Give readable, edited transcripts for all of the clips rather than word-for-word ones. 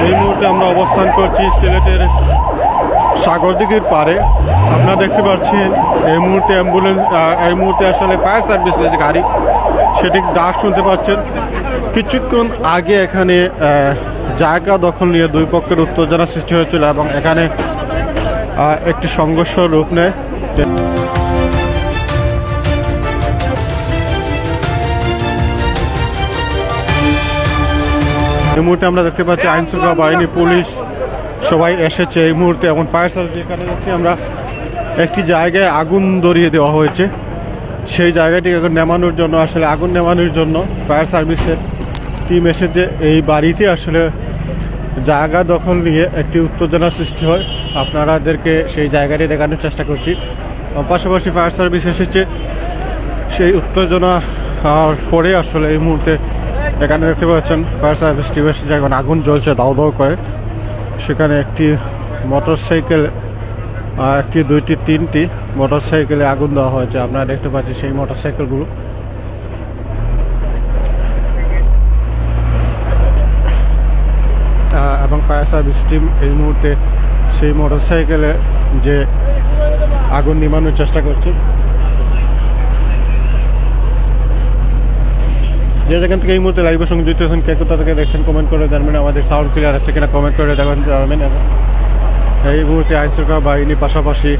এই মুহূর্তে আমরা অবস্থান করছি সিলেটের সাগরদিঘির পারে। আপনারা দেখতে পাচ্ছেন এই মুহূর্তে অ্যাম্বুলেন্স, এই মুহূর্তে আসলে ফায়ার সার্ভিসের যে গাড়ি সেটি ডাক শুনতে পাচ্ছেন। কিছুক্ষণ আগে এখানে জায়গা দখল নিয়ে দুই পক্ষের উত্তেজনা সৃষ্টি হয়েছিল এবং এখানে একটি সংঘর্ষ রূপ নেয়। এই মুহূর্তে আমরা দেখতে পাচ্ছি আইনশৃঙ্খলা বাহিনী, পুলিশ সবাই এসেছে এই মুহূর্তে। এবং ফায়ার সার্ভিস যেখানে যাচ্ছি আমরা, একটি জায়গায় আগুন ধরিয়ে দেওয়া হয়েছে। সেই জায়গাটি এখন নেমানোর জন্য, আসলে আগুন নেমানোর জন্য ফায়ার সার্ভিসের টিম এসেছে। এই বাড়িতে আসলে জায়গা দখল নিয়ে একটি উত্তেজনা সৃষ্টি হয়। আপনাদেরকে সেই জায়গাটি দেখানোর চেষ্টা করছি। পাশাপাশি ফায়ার সার্ভিস এসেছে। সেই উত্তেজনা পরে আসলে এই মুহূর্তে এখানে দেখতে পাচ্ছেন ফায়ার সার্ভিস টিম এসেছে। এখন আগুন জ্বলছে দাউ দাউ করে। সেখানে একটি মোটরসাইকেল, একটি, দুইটি, তিনটি মোটরসাইকেলে আগুন দেওয়া হয়েছে। আপনারা দেখতে পাচ্ছেন সেই মোটরসাইকেলগুলো। এবং ফায়ার সার্ভিস টিম এই মুহূর্তে সেই মোটরসাইকেলে যে আগুন নিভানোর চেষ্টা করছে। যে যেখান থেকে এই মুহূর্তে লাইভের সঙ্গে যুক্ত হয়েছেন, কে কোথা থেকে দেখছেন কমেন্ট করে জানবেন। আমাদের সাউন্ড ক্লিয়ার আছে কিনা কমেন্ট করে জানাবেন। এই মুহূর্তে আইনশৃঙ্খলা বাহিনী পাশাপাশি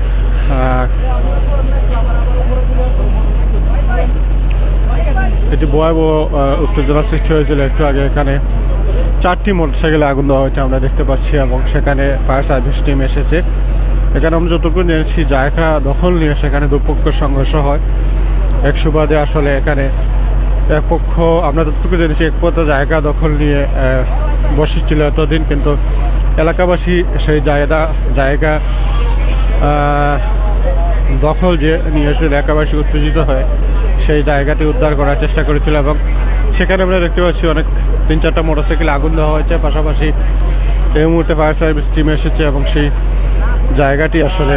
এটি ভয়াবহ উত্তেজনা সৃষ্টি হয়েছিল একটু আগে। এখানে 4টি মোটরসাইকেলে আগুন দেওয়া হয়েছে আমরা দেখতে পাচ্ছি এবং সেখানে ফায়ার সার্ভিস টিম এসেছে। এখানে আমরা যতটুকু জেনেছি জায়গা দখল নিয়ে সেখানে দুপক্ষের সংঘর্ষ হয়। এক সুবাদে আসলে এখানে এক পক্ষ, আমরা যতটুকু জেনেছি, এক পক্ষ জায়গা দখল নিয়ে বসেছিল এতদিন, কিন্তু এলাকাবাসী সেই জায়গা দখল যে নিয়েছিল, এলাকাবাসী উত্তেজিত হয়ে সেই জায়গাটি উদ্ধার করার চেষ্টা করেছিল এবং সেখানে আমরা দেখতে পাচ্ছি অনেক 3-4টা মোটরসাইকেল আগুন দেওয়া হয়েছে। পাশাপাশি এই মুহূর্তে ফায়ার সার্ভিস টিম এসেছে এবং সেই জায়গাটি আসলে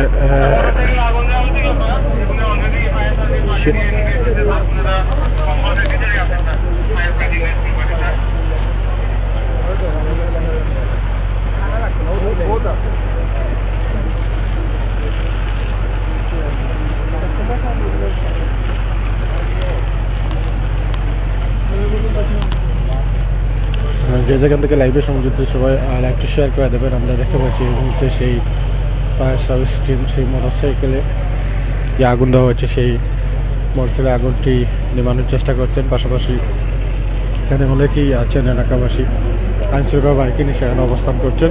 যে যেখান থেকে লাইভে সংযুক্ত সবাই লাইভটি শেয়ার করে দেবেন। আমরা দেখতে পাচ্ছি এই মুহূর্তে সেই ফায়ার সার্ভিস টিম সেই মোটরসাইকেলে যে আগুন দেওয়া হয়েছে সেই মোটরসাইকেলে আগুনটি নেভানোর চেষ্টা করছেন। পাশাপাশি এখানে অনেকেই আছেন এলাকাবাসী, আইনশৃঙ্খলা বাহিনী সেখানে অবস্থান করছেন।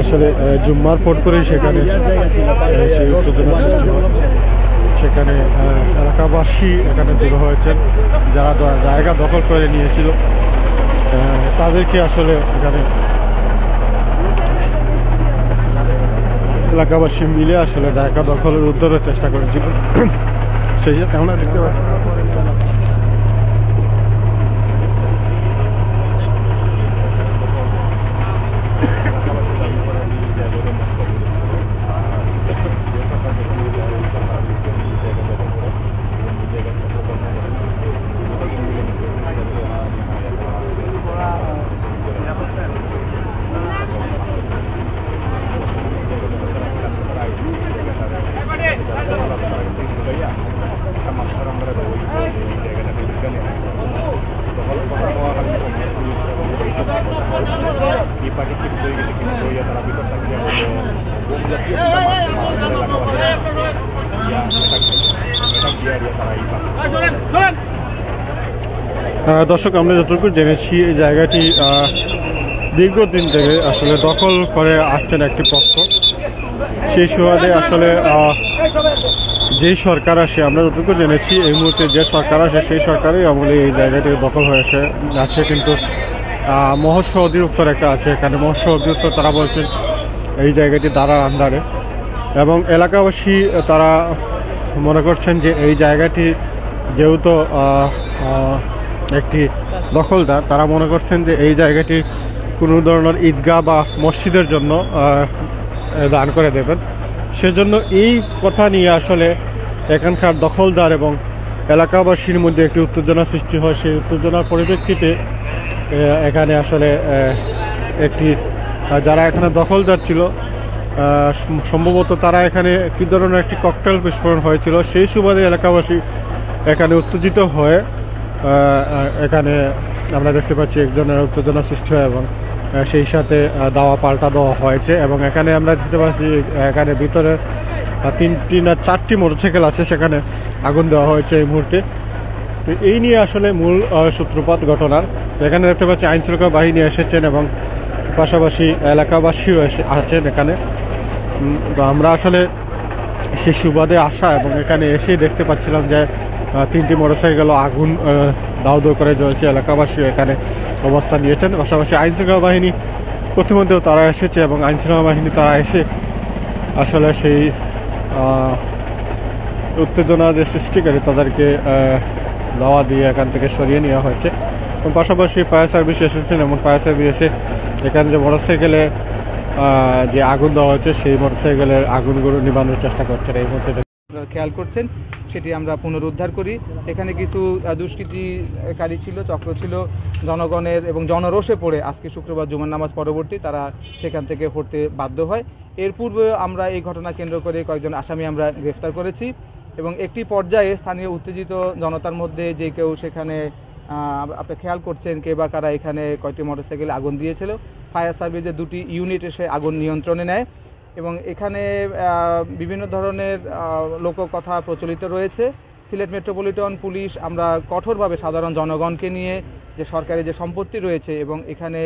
আসলে জুম্মার পর করেই সেখানে সেই উত্তেজনা সৃষ্টি হয়। সেখানে এলাকাবাসী এখানে জড়ো হয়েছেন, যারা জায়গা দখল করে নিয়েছিল তাদেরকে আসলে এখানে এলাকাবাসী মিলে আসলে জায়গা দখলের উদ্ধারের চেষ্টা করেছিল। সেই আমরা দেখতে পাই দর্শক, আমরা যতটুকু জেনেছি এই জায়গাটি দীর্ঘদিন থেকে আসলে দখল করে আসছেন একটি পক্ষ। সেই সুবাদে আসলে যেই সরকার আসে, আমরা যতটুকু জেনেছি এই মুহূর্তে যে সরকার আসে সেই সরকারই আমলে এই জায়গাটি দখল হয়ে আছে। কিন্তু মৎস্য অধিদপ্তর একটা আছে এখানে, মৎস্য অধিদপ্তর তারা বলছেন এই জায়গাটি তারা আন্ডারে, এবং এলাকাবাসী তারা মনে করছেন যে এই জায়গাটি যেহেতু একটি দখলদার, তারা মনে করছেন যে এই জায়গাটি কোনো ধরনের ঈদগাহ বা মসজিদের জন্য দান করে দেবেন। সেজন্য এই কথা নিয়ে আসলে এখানকার দখলদার এবং এলাকাবাসীর মধ্যে একটি উত্তেজনা সৃষ্টি হয়। সেই উত্তেজনার পরিপ্রেক্ষিতে এখানে আসলে একটি যারা এখানে দখলদার ছিল সম্ভবত তারা এখানে কী ধরনের একটি ককটেল বিস্ফোরণ হয়েছিল, সেই সুবাদে এলাকাবাসী এখানে উত্তেজিত হয়ে এখানে আমরা দেখতে পাচ্ছি একজনের উত্তেজনা সৃষ্টি হয় এবং সেই সাথে দাওয়া পাল্টা দেওয়া হয়েছে। এবং এখানে আমরা দেখতে পাচ্ছি এখানে ভিতরে 3টি না 4টি মোটরসাইকেল আছে, সেখানে আগুন দেওয়া হয়েছে এই মুহূর্তে। তো এই নিয়ে আসলে মূল সূত্রপাত ঘটনার। এখানে দেখতে পাচ্ছি আইনশৃঙ্খলা বাহিনী এসেছেন এবং পাশাপাশি এলাকাবাসীও আছেন এখানে। তো আমরা আসলে সেই সুবাদে আসা এবং এখানে এসেই দেখতে পাচ্ছিলাম যে 3টি মোটরসাইকেল আগুন দাউ দাউ করে জ্বলছে। এলাকাবাসীও এখানে অবস্থান নিয়েছেন, পাশাপাশি আইনশৃঙ্খলা বাহিনী প্রতিমধ্যেও তারা এসেছে এবং আইনশৃঙ্খলা বাহিনী তারা এসে আসলে সেই উত্তেজনা যে সৃষ্টিকারী তাদেরকে দাওয়া দিয়ে এখান থেকে সরিয়ে নেওয়া হয়েছে। এবং পাশাপাশি ফায়ার সার্ভিস এসেছেন এবং ফায়ার সার্ভিস এসে এখানে যে মোটরসাইকেলে যে আগুন দেওয়া হয়েছে সেই মোটরসাইকেলের আগুনগুলো নিবানোর চেষ্টা করছেন। এই মুহূর্তে খেয়াল করছেন সেটি আমরা পুনরুদ্ধার করি। এখানে কিছু দুষ্কৃতিকারী ছিল, চক্র ছিল, জনগণের এবং জনরোষে পড়ে আজকে শুক্রবার জুমার নামাজ পরবর্তী তারা সেখান থেকে হটতে বাধ্য হয়। এর পূর্বে আমরা এই ঘটনা কেন্দ্র করে কয়েকজন আসামি আমরা গ্রেফতার করেছি এবং একটি পর্যায়ে স্থানীয় উত্তেজিত জনতার মধ্যে যে কেউ সেখানে আপনি খেয়াল করছেন কে বা কারা এখানে কয়েকটি মোটরসাইকেলে আগুন দিয়েছিল। ফায়ার সার্ভিসের 2টি ইউনিট এসে আগুন নিয়ন্ত্রণে নেয় এবং এখানে বিভিন্ন ধরনের লোককথা প্রচলিত রয়েছে। সিলেট মেট্রোপলিটন পুলিশ আমরা কঠোরভাবে সাধারণ জনগণকে নিয়ে যে সরকারি যে সম্পত্তি রয়েছে এবং এখানে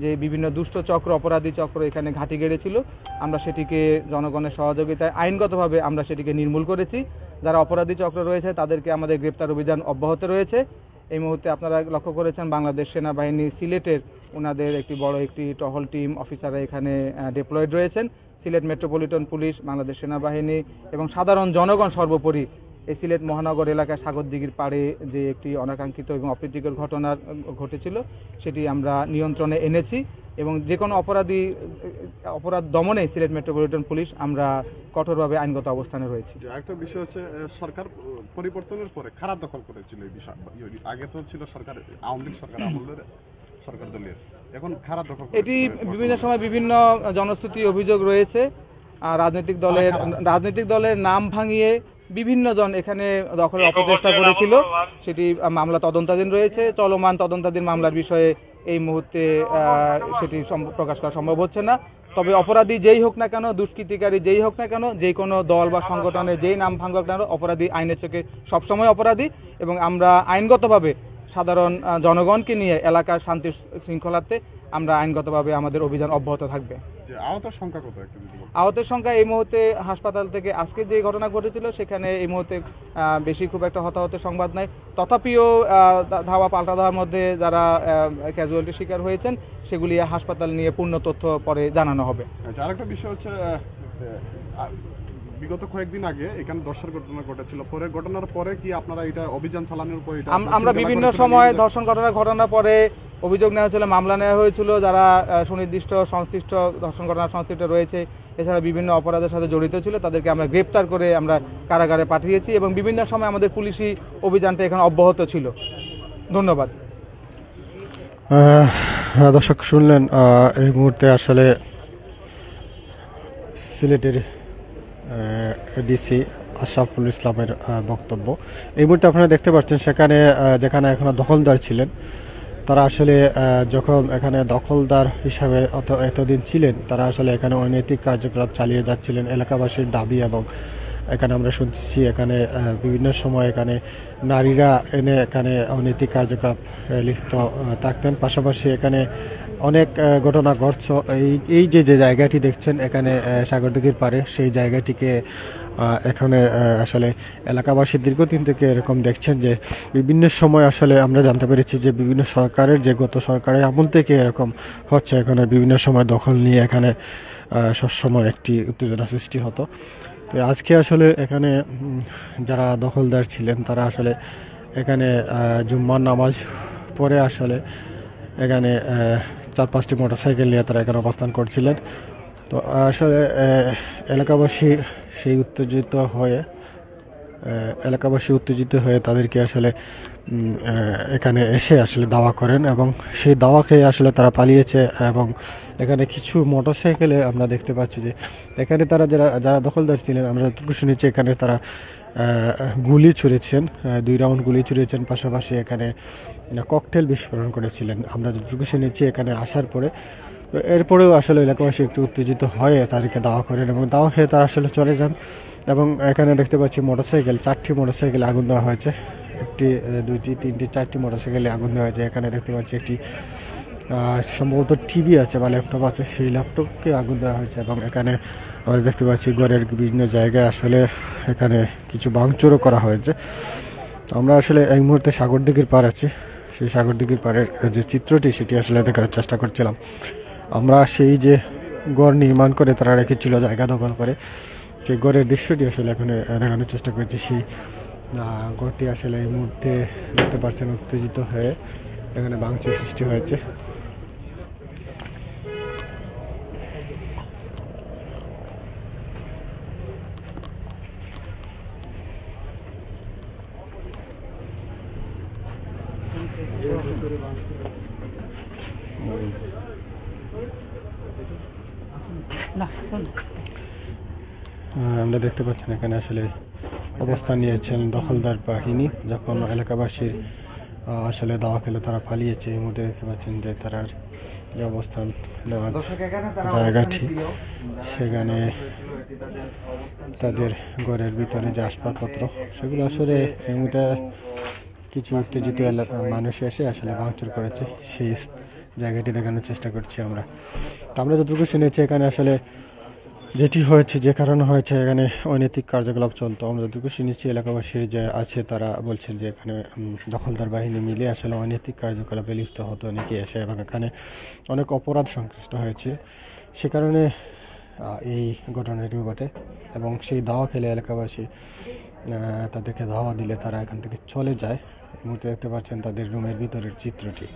যে বিভিন্ন দুষ্ট চক্র, অপরাধী চক্র এখানে ঘাঁটি গেড়েছিল, আমরা সেটিকে জনগণের সহযোগিতায় আইনগতভাবে আমরা সেটিকে নির্মূল করেছি। যারা অপরাধী চক্র রয়েছে তাদেরকে আমাদের গ্রেপ্তার অভিযান অব্যাহত রয়েছে। এই মুহূর্তে আপনারা লক্ষ্য করেছেন বাংলাদেশ সেনাবাহিনী সিলেটের ওনাদের একটি বড় একটি টহল টিম অফিসাররা এখানে ডিপ্লয়েড রয়েছেন। সিলেট মেট্রোপলিটন পুলিশ, বাংলাদেশ সেনাবাহিনী এবং সাধারণ জনগণ সর্বোপরি এই সিলেট মহানগর এলাকায় সাগরদিঘির পাড়ে যে একটি অনাকাঙ্ক্ষিত এবং অপ্রীতিকর ঘটনা ঘটেছিল সেটি আমরা নিয়ন্ত্রণে এনেছি এবং যে কোনো অপরাধ দমনে সিলেট মেট্রোপলিটন পুলিশ আমরা কঠোরভাবে আইনগত অবস্থানে রয়েছি। আরেকটা বিষয় হচ্ছে সরকার পরিবর্তনের পরে খারাপ দখল করেছিল এই বিষয়। আগে তো ছিল সরকার আওয়ামী লীগ সরকার আমলের সরকার দলীয়, এখন খারাপ দখল এটি বিভিন্ন সময় বিভিন্ন জনশ্রুতি অভিযোগ রয়েছে। রাজনৈতিক দলের নাম ভাঙিয়ে বিভিন্ন জন এখানে দখলের অপচেষ্টা করেছিল, সেটি মামলা তদন্তাধীন রয়েছে। চলমান তদন্তাধীন মামলার বিষয়ে এই মুহূর্তে সেটি প্রকাশ করা সম্ভব হচ্ছে না। তবে অপরাধী যেই হোক না কেন, দুষ্কৃতিকারী যেই হোক না কেন, যে কোনো দল বা সংগঠনের যেই নাম ভাঙুক না কেন, অপরাধী আইনের চোখে সবসময় অপরাধী এবং আমরা আইনগতভাবে সাধারণ জনগণকে নিয়ে এলাকার শান্তি শৃঙ্খলাতে আমরা আইনগতভাবে আমাদের অভিযান অব্যাহত থাকবে। আহতের সংখ্যা কত? আহতের সংখ্যা এই মুহূর্তে হাসপাতাল থেকে আজকে যে ঘটনা ঘটেছিল সেখানে এই মুহূর্তে বেশি খুব একটা হতাহতের সংবাদ নাই। তথাপিও ধাওয়া পাল্টা ধাওয়ার মধ্যে যারা ক্যাজুয়ালিটির শিকার হয়েছেন সেগুলি হাসপাতাল নিয়ে পূর্ণ তথ্য পরে জানানো হবে। আরেকটা বিষয় হচ্ছে বিগত কয়েকদিন আগে এখানে ধর্ষণ ঘটনা ঘটেছিল, পরে ঘটনার পরে কি আপনারা এটা অভিযান চালানোর পর আমরা বিভিন্ন সময় ধর্ষণ ঘটনার পরে অভিযোগ নেওয়া হয়েছিল, মামলা নেওয়া হয়েছিল যারা সুনির্দিষ্ট সংশ্লিষ্ট ধর্ষণ ঘটনার সংশ্লিষ্ট রয়েছে, এছাড়া বিভিন্ন অপরাধের সাথে জড়িত ছিল তাদেরকে আমরা গ্রেপ্তার করে আমরা কারাগারে পাঠিয়েছি এবং বিভিন্ন সময় আমাদের পুলিশি অভিযানটা এখানে অব্যাহত ছিল। ধন্যবাদ। দর্শক শুনলেন এই মুহূর্তে আসলে সিলেটের ডিসি আশরাফুল ইসলামের বক্তব্য। এই মুহূর্তে আপনারা দেখতে পাচ্ছেন সেখানে যেখানে এখনো দখলদার ছিলেন তারা আসলে যখন এখানে দখলদার হিসাবে এতদিন ছিলেন তারা আসলে এখানে অনৈতিক কার্যকলাপ চালিয়ে যাচ্ছিলেন। এলাকাবাসীর দাবি এবং এখানে আমরা শুনছি এখানে বিভিন্ন সময় এখানে নারীরা এনে এখানে অনৈতিক কার্যকলাপ লিপ্ত থাকতেন। পাশাপাশি এখানে অনেক ঘটনা ঘটছে। এই যে জায়গাটি দেখছেন এখানে সাগরদিঘির পারে, সেই জায়গাটিকে এখানে আসলে এলাকাবাসী দীর্ঘদিন থেকে এরকম দেখছেন যে বিভিন্ন সময় আসলে আমরা জানতে পেরেছি যে বিভিন্ন সরকারের গত সরকারের আমল থেকে এরকম হচ্ছে। এখানে বিভিন্ন সময় দখল নিয়ে এখানে সবসময় একটি উত্তেজনা সৃষ্টি হতো। তো আজকে আসলে এখানে যারা দখলদার ছিলেন তারা আসলে এখানে জুম্মার নামাজ পরে আসলে এখানে 4-5টি মোটরসাইকেল নিয়ে তারা এখানে অবস্থান করছিলেন। তো আসলে এলাকাবাসী উত্তেজিত হয়ে তাদেরকে আসলে এখানে এসে আসলে দাওয়া করেন এবং সেই দাওয়া খেয়ে আসলে তারা পালিয়েছে। এবং এখানে কিছু মোটরসাইকেলে আমরা দেখতে পাচ্ছি যে এখানে তারা যারা দখলদার ছিলেন, আমরা যতটুকু শুনেছি এখানে তারা গুলি ছুঁড়েছেন, 2 রাউন্ড গুলি ছুঁড়েছেন, পাশাপাশি এখানে ককটেল বিস্ফোরণ করেছিলেন আমরা যতটুকু শুনেছি এখানে আসার পরে। তো এরপরেও আসলে এলাকাবাসী একটু উত্তেজিত হয়ে তাদেরকে দাওয়া করেন এবং দাওয়া খেয়ে তারা আসলে চলে যান। এবং এখানে দেখতে পাচ্ছি মোটরসাইকেল, 4টি মোটরসাইকেলে আগুন দেওয়া হয়েছে, 1টি 2টি 3টি 4টি মোটরসাইকেলে আগুন দেওয়া হয়েছে। এখানে দেখতে পাচ্ছি একটি সম্ভবত টিভি আছে বা ল্যাপটপ আছে, সেই ল্যাপটপকে আগুন দেওয়া হয়েছে। এবং এখানে আমরা দেখতে পাচ্ছি ঘরের বিভিন্ন জায়গায় আসলে এখানে কিছু ভাঙচুরও করা হয়েছে। আমরা আসলে এই মুহূর্তে সাগরদিঘির পার আছি, সেই সাগরদিঘির পাড়ের যে চিত্রটি সেটি আসলে দেখার চেষ্টা করছিলাম। আমরা সেই যে গড় নির্মাণ করে তারা রেখেছিল জায়গা দখল করে, সেই গড়ের দৃশ্যটি আসলে এখানে দেখানোর চেষ্টা করছি। সেই গড়টি আসলে এই মুহূর্তে দেখতে পাচ্ছেন উত্তেজিত হয়ে এখানে ভাঙচুর সৃষ্টি হয়েছে। আমরা দেখতে পাচ্ছেন এখানে আসলে অবস্থান নিয়েছেন দখলদার বাহিনী, যখন এলাকাবাসীর আসলে দাওয়া খেলে তারা পালিয়েছে। এই মুহূর্তে দেখতে পাচ্ছেন যে তারার যে অবস্থান নেওয়া জায়গাটি, সেখানে তাদের ঘরের ভিতরে যে আসবাবপত্র সেগুলো আসলে এই মুহূর্তে কিছু উত্তেজিত মানুষ এসে আসলে ভাঙচুর করেছে, সেই জায়গাটি দেখানোর চেষ্টা করছি আমরা। তো আমরা যতটুকু শুনেছি এখানে আসলে যেটি হয়েছে, যে কারণে হয়েছে, এখানে অনৈতিক কার্যকলাপ চলতো। আমরা যতটুকু শুনেছি এলাকাবাসীর যে আছে তারা বলছেন যে এখানে দখলদার বাহিনী মিলে আসলে অনৈতিক কার্যকলাপে লিপ্ত হতো অনেকে এসে, এবং এখানে অনেক অপরাধ সংশ্লিষ্ট হয়েছে, সে কারণে এই ঘটনাটি ঘটে। এবং সেই দাওয়া খেলে এলাকাবাসী তাদেরকে দাওয়া দিলে তারা এখান থেকে চলে যায়। এই মুহূর্তে দেখতে পাচ্ছেন তাদের রুমের ভিতরের চিত্রটি।